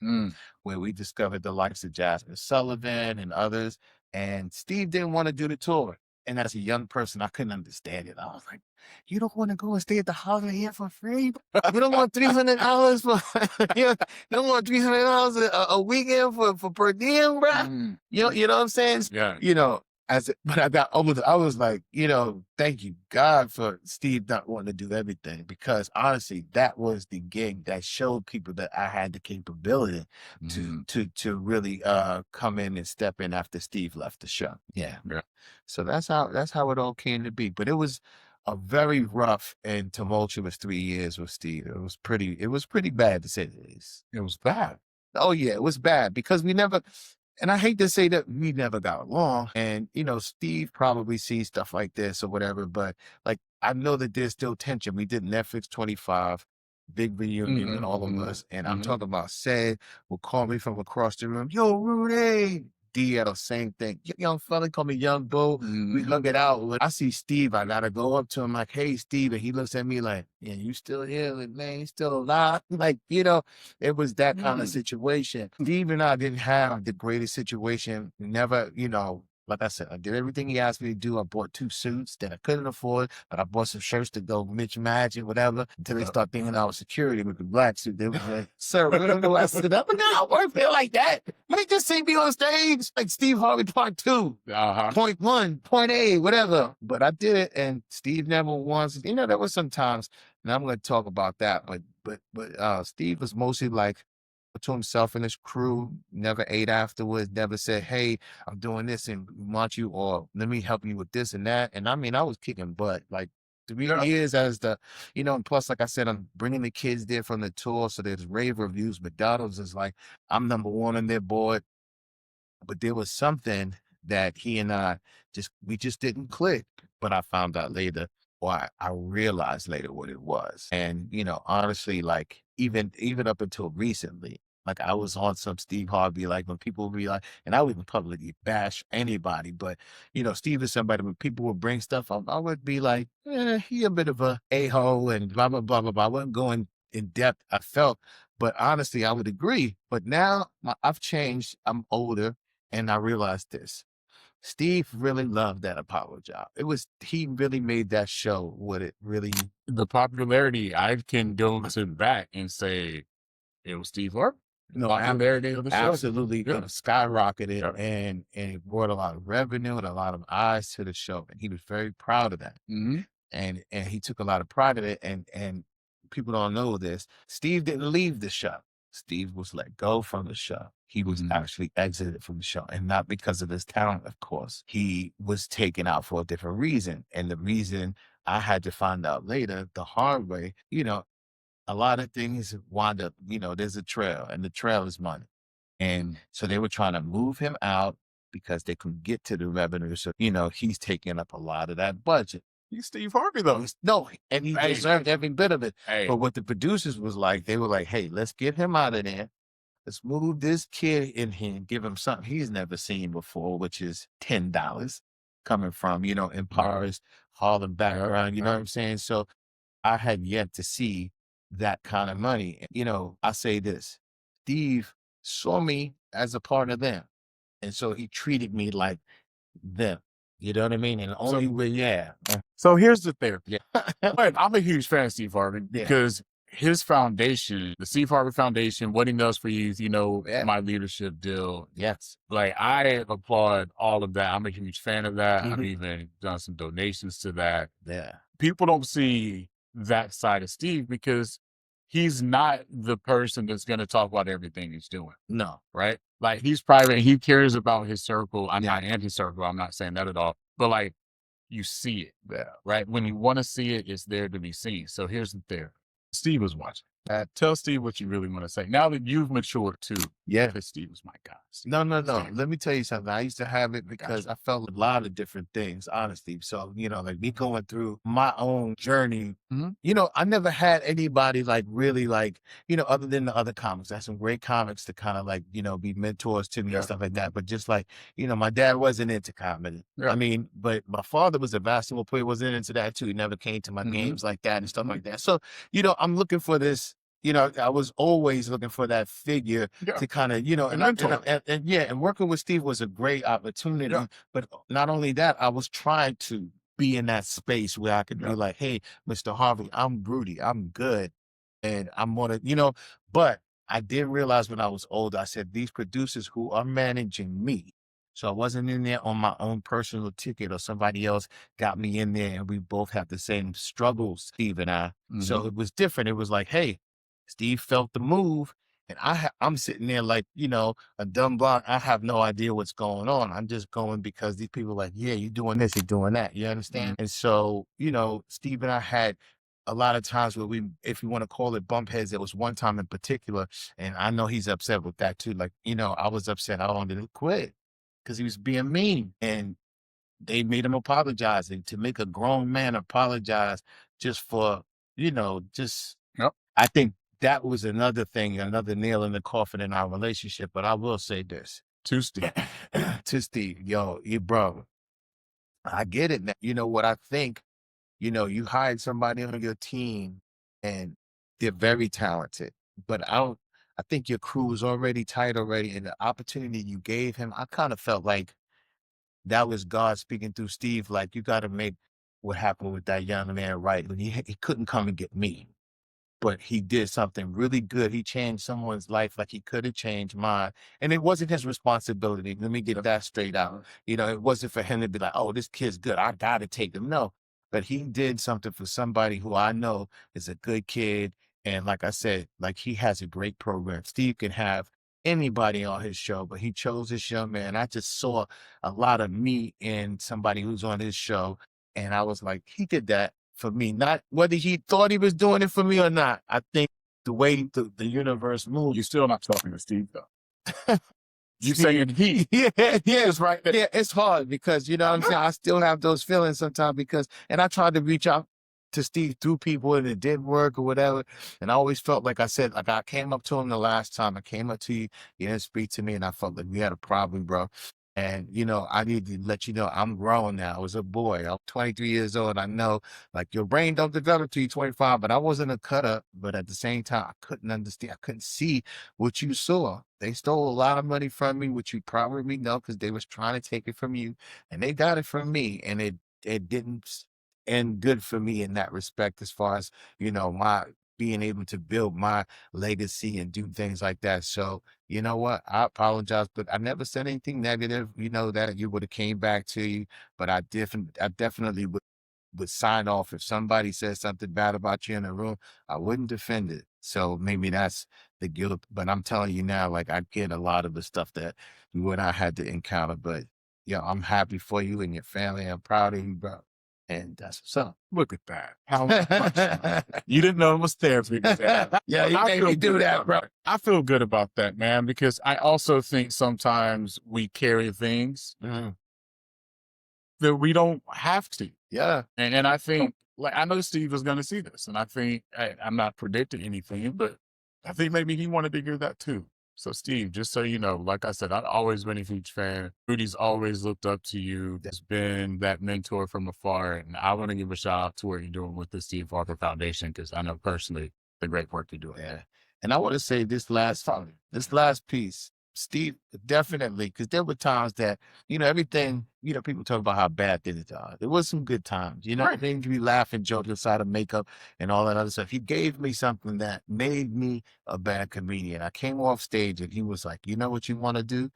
where we discovered the likes of Jasmine Sullivan and others. And Steve didn't want to do the tour. And as a young person, I couldn't understand it. I was like, "You don't want to go and stay at the Holiday Inn for free? You don't want $300 for you don't want $300 a weekend for per diem, bro?" You know what I'm saying? Yeah. But I got older, I was like, thank you God for Steve not wanting to do everything, because honestly, that was the gig that showed people that I had the capability to really come in and step in after Steve left the show. Yeah. So that's how it all came to be. But it was a very rough and tumultuous 3 years with Steve. It was pretty bad, to say the least. It was bad. Oh yeah, it was bad because and I hate to say that we never got along. And, Steve probably sees stuff like this or whatever, but like, I know that there's still tension. We did Netflix 25, big reunion and all of us. And I'm talking about Sed will call me from across the room. "Yo, Rudy." DL, same thing. Young fella, call me Young Bull. We hug it out. When I see Steve, I gotta go up to him like, "Hey, Steve," and he looks at me like, "Yeah, you still here? Like, man, you still alive?" Like, it was that kind of situation. Steve and I didn't have the greatest situation. We never, like I said, I did everything he asked me to do. I bought 2 suits that I couldn't afford, but I bought some shirts to go match and whatever, until they start thinking I was security with the black suit. They was like, "Sir, we're gonna go out sit up." But no, I won't feel like that. You just see me on stage like Steve Harvey Part 2, Point 1, Point A, whatever. But I did it, and Steve never once, there was some times, and I'm gonna talk about that, but Steve was mostly like to himself and his crew, never ate afterwards, never said, "Hey, I'm doing this and want you," or "Let me help you with this and that." And I mean, I was kicking butt like 3 years as and plus, like I said, I'm bringing the kids there from the tour. So there's rave reviews. McDonald's is like, I'm #1 on their board. But there was something that he and I we just didn't click. But I found out later, or I realized later what it was. And, honestly, like even up until recently, like I was on some Steve Harvey, like when people would be like, and I wouldn't publicly bash anybody, but Steve is somebody when people would bring stuff up, I would be like, he a bit of a a-hole and blah, blah, blah, blah, blah. I wasn't going in depth, I felt, but honestly, I would agree. But now I've changed. I'm older, and I realized this. Steve really loved that Apollo job. He really made that show what it really. The popularity, I can go to back and say it was Steve Harvey. Popularity of the show. Absolutely, Yeah. it skyrocketed, Yeah. and it brought a lot of revenue and a lot of eyes to the show, and he was very proud of that. and he took a lot of pride in it. And people don't know this. Steve didn't leave the show. Steve was let go from the show. He was actually exited from the show, and not because of his talent, of course. He was taken out for a different reason. And the reason I had to find out later, the hard way, a lot of things wind up, there's a trail, and the trail is money. And so they were trying to move him out because they couldn't get to the revenue. So, he's taking up a lot of that budget. He's Steve Harvey, though. No, and he deserved every bit of it. Hey. But what the producers was like, they were like, hey, let's get him out of there. Let's move this kid in here and give him something he's never seen before, which is $10 coming from, impoverished Harlem background. You know what I'm saying? So I had yet to see that kind of money. I say this, Steve saw me as a part of them. And so he treated me like them. You know what I mean? And only So here's the thing. Yeah. But I'm a huge fan of Steve Harvey because his foundation, the Steve Harvey Foundation, what he does for youth, my leadership deal. Yes. Like, I applaud all of that. I'm a huge fan of that. I've even done some donations to that. Yeah. People don't see that side of Steve because he's not the person that's going to talk about everything he's doing. No. Right? Like, he's private. He cares about his circle. I'm not anti-circle. I'm not saying that at all. But like, you see it, right? When you want to see it, it's there to be seen. So here's the thing. Steve was watching. Tell Steve what you really want to say. Now that you've matured too. Yeah. Because Steve was my guy. No. Let me tell you something. I used to have it because I felt a lot of different things, honestly. So, like me going through my own journey, I never had anybody like really like, other than the other comics. I had some great comics to kind of like, be mentors to me and stuff like that. But just like, my dad wasn't into comedy. Yeah. I mean, but my father was a basketball player, wasn't into that too. He never came to my games like that and stuff like that. So, I'm looking for this. I was always looking for that figure to kind of, and working with Steve was a great opportunity. Yeah. But not only that, I was trying to be in that space where I could be like, hey, Mr. Harvey, I'm Rudy, I'm good. And I'm gonna, but I did realize when I was older, I said, these producers who are managing me. So I wasn't in there on my own personal ticket or somebody else got me in there and we both have the same struggles, Steve and I. So it was different. It was like, hey, Steve felt the move, and I'm sitting there like, a dumb block. I have no idea what's going on. I'm just going because these people are like, yeah, you're doing this, you're doing that. You understand? And so, Steve and I had a lot of times where if you want to call it bump heads, there was one time in particular, and I know he's upset with that too. Like, I was upset. I wanted to quit because he was being mean, and they made him apologize. And to make a grown man apologize just for, I think that was another thing, another nail in the coffin in our relationship. But I will say this to Steve, bro, I get it now. What I think, you hired somebody on your team and they're very talented, but I think your crew is already tight already. And the opportunity you gave him, I kind of felt like that was God speaking through Steve. Like, you got to make what happened with that young man right. When he couldn't come and get me. But he did something really good. He changed someone's life like he could have changed mine. And it wasn't his responsibility. Let me get that straight out. It wasn't for him to be like, oh, this kid's good, I got to take him. No, but he did something for somebody who I know is a good kid. And like I said, like, he has a great program. Steve can have anybody on his show, but he chose this young man. I just saw a lot of me in somebody who's on his show. And I was like, he did that for me, not whether he thought he was doing it for me or not. I think the way the universe moves. You're still not talking to Steve, though. You saying he? It's right there. Yeah, it's hard because, what I'm saying, I still have those feelings sometimes and I tried to reach out to Steve through people and it didn't work or whatever. And I always felt like I said, like, I came up to him the last time. I came up to you, you didn't speak to me, and I felt like we had a problem, bro. And, I need to let you know I'm grown now. I was a boy. I'm 23 years old. I know, like, your brain don't develop till you're 25, but I wasn't a cut up. But at the same time, I couldn't understand. I couldn't see what you saw. They stole a lot of money from me, which you probably know because they was trying to take it from you. And they got it from me. And it didn't end good for me in that respect as far as, my being able to build my legacy and do things like that. So, you know what? I apologize, but I never said anything negative, that you would have came back to you, but I definitely would would sign off. If somebody says something bad about you in a room, I wouldn't defend it. So maybe that's the guilt. But I'm telling you now, like, I get a lot of the stuff that you and I had to encounter. But yeah, I'm happy for you and your family. I'm proud of you, bro. And that's what's up. Look at that. How you didn't know it was therapy. Yeah, you made me do that, bro. I feel good about that, man, because I also think sometimes we carry things that we don't have to. Yeah. And I think, like, I know Steve was going to see this, and I think, I'm not predicting anything, but I think maybe he wanted to hear that too. So, Steve, just so you know, like I said, I've always been a huge fan. Rudy's always looked up to you. Has been that mentor from afar. And I want to give a shout out to what you're doing with the Steve Harper Foundation, because I know personally the great work you're doing. Yeah. And I want to say this last piece, Steve, definitely, because there were times that, everything, people talk about how bad things are. There was some good times, Right. things we laugh and joke inside of makeup and all that other stuff. He gave me something that made me a bad comedian. I came off stage and he was like, you know what you want to do?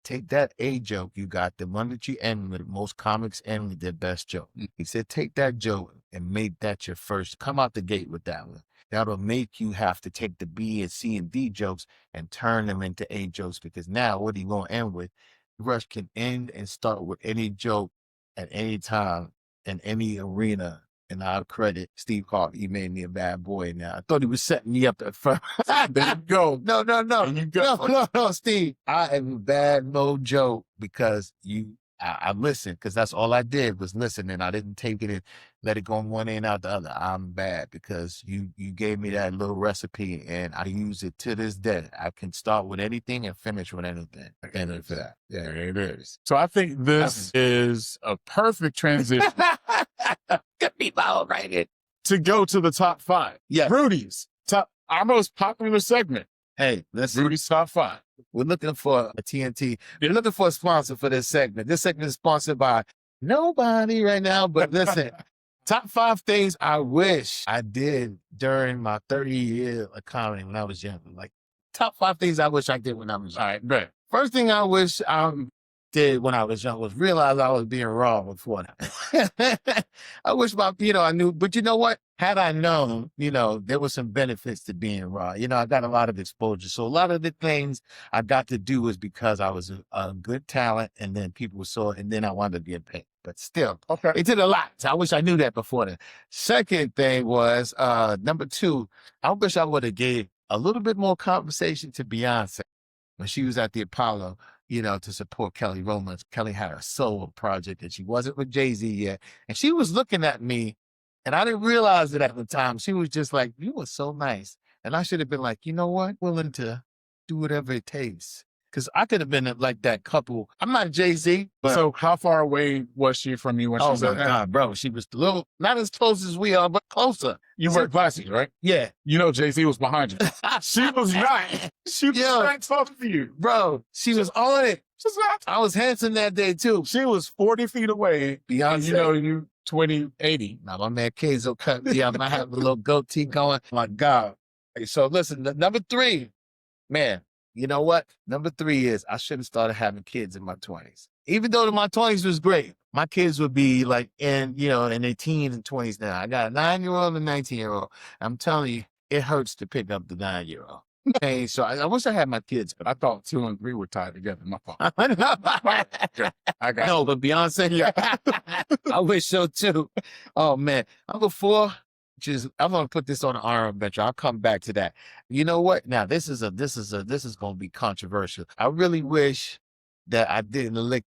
Take that A joke you got, the one that you end with. Most comics end with their best joke. He said, take that joke and make that your first. Come out the gate with that one. That'll make you have to take the B and C and D jokes and turn them into A jokes, because now what are you going to end with? Rush can end and start with any joke at any time in any arena. And I'll credit Steve Harvey. He made me a bad boy now. I thought he was setting me up at first. There you go. No, There you go. no, Steve. I am a bad mojo because I listened, because that's all I did was listen, and I didn't take it and let it go on one end out the other. I'm bad because you gave me that little recipe and I use it to this day. I can start with anything and finish with anything. And for that. Yeah, There it is. So I think this is a perfect transition Good people right in. to go to the top 5. Yeah. Rudy's our most popular segment. Hey, listen. Rudy's top 5. We're looking for a TNT. We're looking for a sponsor for this segment. This segment is sponsored by nobody right now, but listen, top 5 things I wish I did during my 30 years of comedy when I was young. Like, top 5 things I wish I did when I was young. All right, bet. First thing I wish I did when I was young was realize I was being raw before that. I wish I knew, but you know what? Had I known, there was some benefits to being raw. I got a lot of exposure. So a lot of the things I got to do was because I was a good talent, and then people saw it, and then I wanted to get paid. But still, Okay. it did a lot. So I wish I knew that before then. Second thing was, number 2, I wish I would have gave a little bit more conversation to Beyonce when she was at the Apollo, to support Kelly Rowland. Kelly had a solo project and she wasn't with Jay-Z yet. And she was looking at me, and I didn't realize it at the time. She was just like, you were so nice. And I should have been like, you know what? Willing to do whatever it takes. Because I could have been like that couple. I'm not Jay-Z, but So how far away was she from you when she oh was my at that? God, bro. She was a little, not as close as we are, but closer. You wear glasses, right? Yeah. You know Jay-Z was behind you. She was not. She was Yo. not talking to you. Bro, she was on it. She's not. I was handsome that day too. She was 40 feet away. And Beyonce. you 2080. Now my man Keizo cut me. I might have a little goatee going. My God. So listen, number 3, man, you know what? Number 3 is I should have started having kids in my 20s. Even though my 20s was great, my kids would be like in their teens and 20s now. I got a 9-year-old and a 19-year-old. I'm telling you, it hurts to pick up the 9-year-old. Okay, so I wish I had my kids. I thought 2 and 3 were tied together. My fault. I got no, but Beyonce, I wish so too. Oh man, number 4, I'm gonna put this on an honorable mention. I'll come back to that. You know what? Now this is gonna be controversial. I really wish that I didn't lick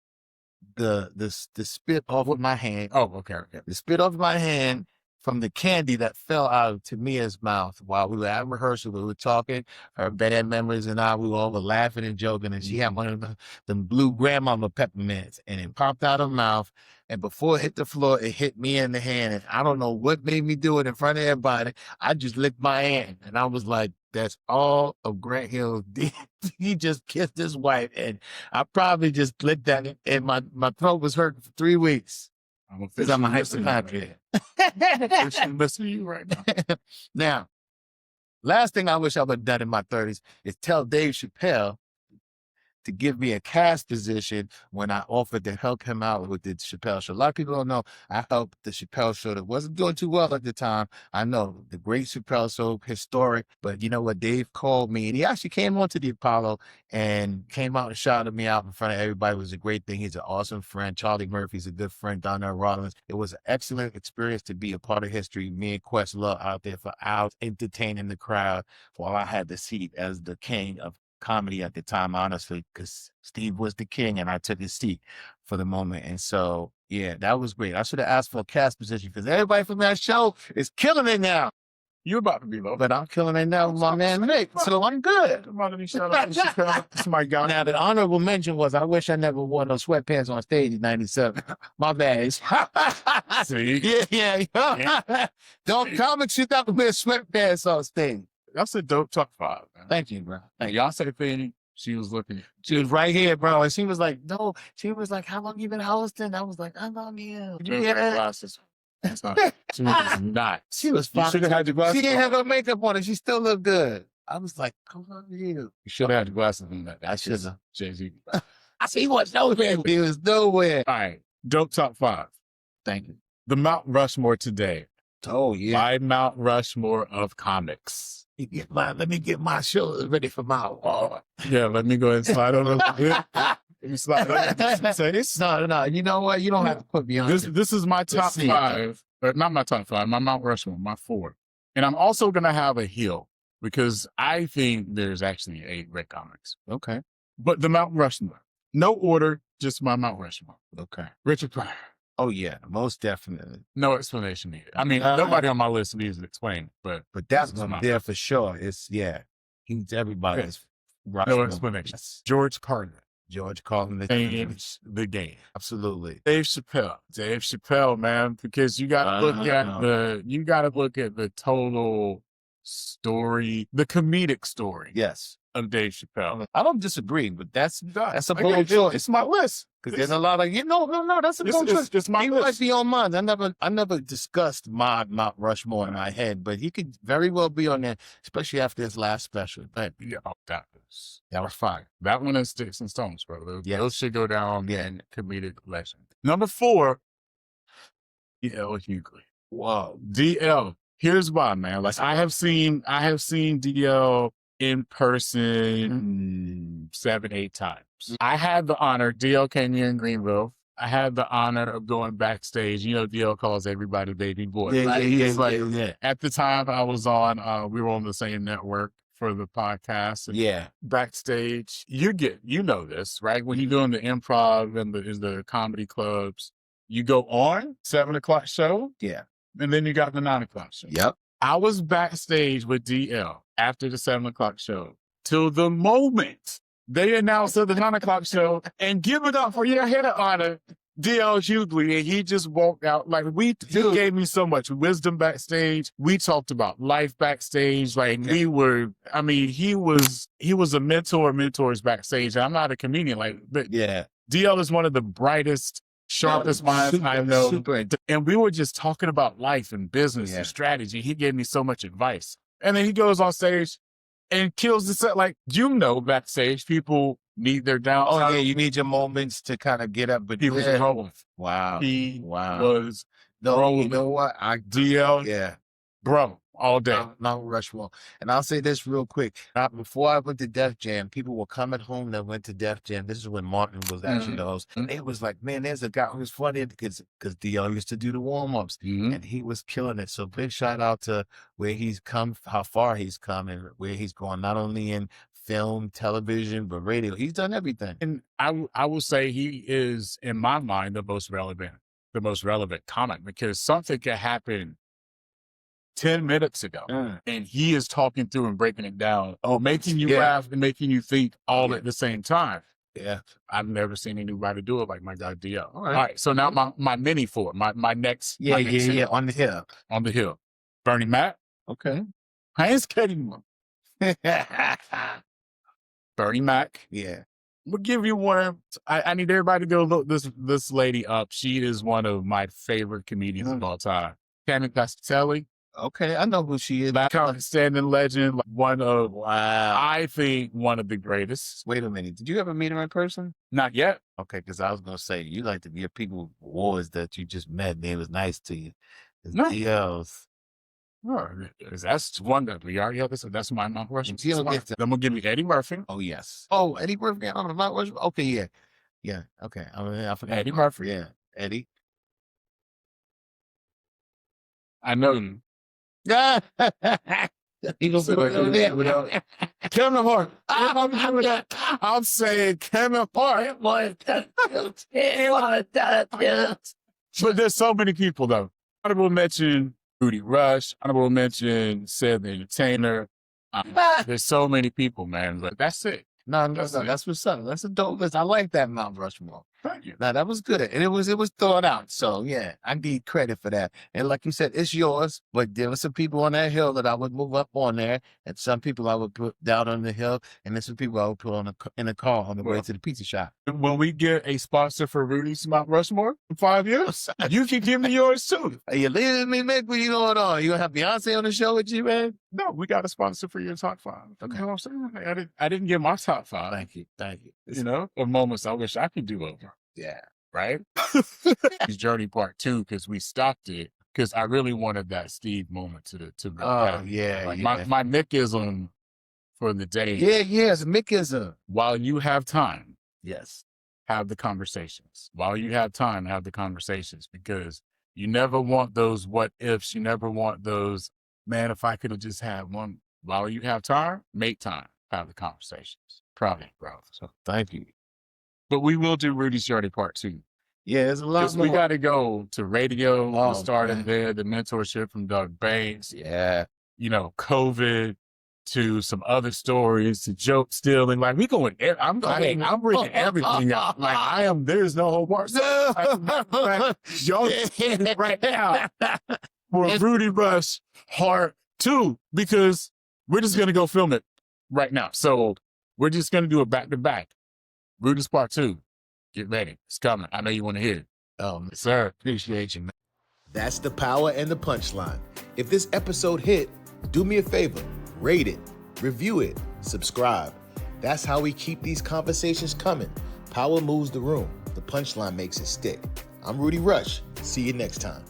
the spit off of my hand. Oh, okay. The spit off my hand from the candy that fell out of Tamia's mouth while we were at rehearsal. We were talking, her band members and I, we were all laughing and joking, and she had one of them blue grandmama peppermints, and it popped out of her mouth, and before it hit the floor, it hit me in the hand, and I don't know what made me do it in front of everybody. I just licked my hand, and I was like, that's all of Grant Hill did. He just kissed his wife, and I probably just licked that, and my throat was hurting for 3 weeks. Because I'm a hypochondriac. I'm listening to you right now. Now, last thing I wish I would have done in my 30s is tell Dave Chappelle to give me a cast position when I offered to help him out with the Chappelle Show. A lot of people don't know I helped the Chappelle Show that wasn't doing too well at the time. I know the great Chappelle Show, historic, but you know what? Dave called me and he actually came onto the Apollo and came out and shouted me out in front of everybody. It was a great thing. He's an awesome friend. Charlie Murphy's a good friend down there in Rollins. It was an excellent experience to be a part of history. Me and Questlove out there for hours entertaining the crowd while I had the seat as the king of comedy at the time, honestly, because Steve was the king and I took his seat for the moment. And so, yeah, that was great. I should have asked for a cast position because everybody from that show is killing it now. You're about to be low. But I'm killing it now with my man Mick, so I'm good. My God. Now, the honorable mention was I wish I never wore no sweatpants on stage in 97. My bad. See? Yeah. Don't comics, you not wear sweatpants on stage. That's a dope top 5, man. Thank you, bro. Hey, y'all say thing, she was looking. She was right here, bro. And she was like, no. She was like, how long you been hosting? I was like, I love you. She was wearing glasses. She was not. She was You fine. should have had your glasses. She didn't have her makeup on and she still looked good. I was like, I love you. You should have had your glasses on that. I should have. Jay-Z. I see he was nowhere. He was nowhere. All right. Dope top 5. Thank you. The Mount Rushmore today. Oh, yeah. My Mount Rushmore of comics. Let me get my shoulders ready for my wall. Yeah, let me go ahead and slide over. Let me slide over. Say this. No. You know what? You don't have to put me on. This is my top 5. Not my top 5. My Mount Rushmore. My 4. And I'm also gonna have a hill because I think there's actually 8 great comics. Okay. But the Mount Rushmore. No order, just my Mount Rushmore. Okay. Richard Pryor. Oh, yeah. Most definitely. No explanation needed. I mean, nobody on my list needs to explain, but that's there for sure. It's, he's everybody's. No explanation. George Carlin. George Carlin. Changed the game. Absolutely. Dave Chappelle, man, because you got to look at the total story, the comedic story. Yes. Of Dave Chappelle. I don't disagree, but that's a bold choice. It's my list. Because there's a lot of no. That's a bold choice. It's my he list. Might be on mine. I never discussed my Mount Rushmore in my head, but he could very well be on there, especially after his last special. But yeah, that was fine. That one is Sticks and Stones, bro. Those should go down in comedic legend. Number 4, D.L. Hughley. Whoa, D.L. Here's why, man. Like I have seen D.L. in person 7, 8 times. I had the honor, DL came here in Greenville. I had the honor of going backstage. You know, DL calls everybody baby boy. Yeah. At the time I was on, we were on the same network for the podcast. And backstage, you know this, right? When you're doing the improv and the comedy clubs, you go on 7 o'clock show. Yeah. And then you got the 9 o'clock show. Yep. I was backstage with DL after the 7 o'clock show till the moment they announced the 9 o'clock show and give it up for your head of honor, DL Hughley. And he just walked out like he gave me so much wisdom backstage. We talked about life backstage. Like he was a mentors backstage. I'm not a comedian, but DL is one of the brightest, sharpest minds I know. And we were just talking about life and business and strategy. He gave me so much advice. And then he goes on stage and kills the set. Like, backstage, people need their downtime. Oh, yeah, you need your moments to kind of get up. But he was rolling. Wow. He was rolling. You know what? DL, bro, all day. Mount Rushmore. And I'll say this real quick. Before I went to Def Jam, people were coming home that went to Def Jam. This is when Martin was actually the host. And it was like, man, there's a guy who's funny because DL used to do the warm-ups. And he was killing it. So big shout out to where he's come, how far he's come, and where he's gone, not only in film, television, but radio. He's done everything. And I will say he is, in my mind, the most relevant comic, because something can happen 10 minutes ago and he is talking through and breaking it down, making you laugh and making you think all at the same time. Yeah. I've never seen anybody do it like my guy DL. All right. So now my mini 4, my next. On the hill. Bernie Mac. Okay. I ain't kidding you. Bernie Mac. Yeah. We'll give you one. I need everybody to go look this lady up. She is one of my favorite comedians of all time. Tammy Castelli. Okay, I know who she is. Black outstanding legend, like one of, Wow. I think, one of the greatest. Wait a minute. Did you ever meet her in person? Not yet. Okay, because I was gonna say you like to give people awards that you just met and they was nice to you. No. Else. Oh, that's one that we already have. That's my Mount Rushmore. If you don't get to- I'm gonna give you Eddie Murphy. Oh yes. Oh, Eddie Murphy on the Mount Rushmore. Okay, yeah, yeah. Okay, I forgot Eddie Murphy. Yeah, Eddie. I know you. Yeah. He gonna put it over there. Kevin Hart. I'm saying Kevin Hart. But there's so many people though. Honorable mention Rudy Rush. Honorable mention Sid the Entertainer. There's so many people, man. But that's it. No, that's what's up. That's a dope list. I like that Mount Rushmore. Thank you. Now that was good, and it was thought out. So yeah, I need credit for that. And like you said, it's yours. But there were some people on that hill that I would move up on there, and some people I would put down on the hill, and there's some people I would put in a car on the way to the pizza shop. When we get a sponsor for Rudy's Mount Rushmore in 5 years, you can give me yours too. Are you leaving me, Mick? What you going on? You gonna have Beyonce on the show with you, man? No, we got a sponsor for your top 5. Okay. You know what I'm saying? I didn't get my top 5. Thank you. You know, of moments I wish I could do over. Yeah. Right? His journey part 2, because we stopped it because I really wanted that Steve moment to Oh yeah, like yeah. my Mickism for the day. Yes, Mickism. While you have time, Yes. have the conversations. While you have time, have the conversations, because you never want those what ifs. You never want those, man, if I could have just had one. While you have time, make time, have the conversations. Proud of you, bro. So Thank you. but we will do Rudy's Journey part 2. Yeah, there's a lot Because more. we got to go to radio. Oh, We started man. there, the mentorship from Doug Banks, Yeah. you know, COVID, to some other stories, to joke stealing. Like we going, I'm bringing everything up. Like there's no whole part. Y'all right now for Rudy Rush Part 2, because we're just going to go film it right now. So we're just going to do it back to back. Rudy's Part 2. Get ready. It's coming. I know you want to hear it. Yes, sir. Appreciate you, man. That's the power and the punchline. If this episode hit, do me a favor, rate it, review it, subscribe. That's how we keep these conversations coming. Power moves the room. The punchline makes it stick. I'm Rudy Rush. See you next time.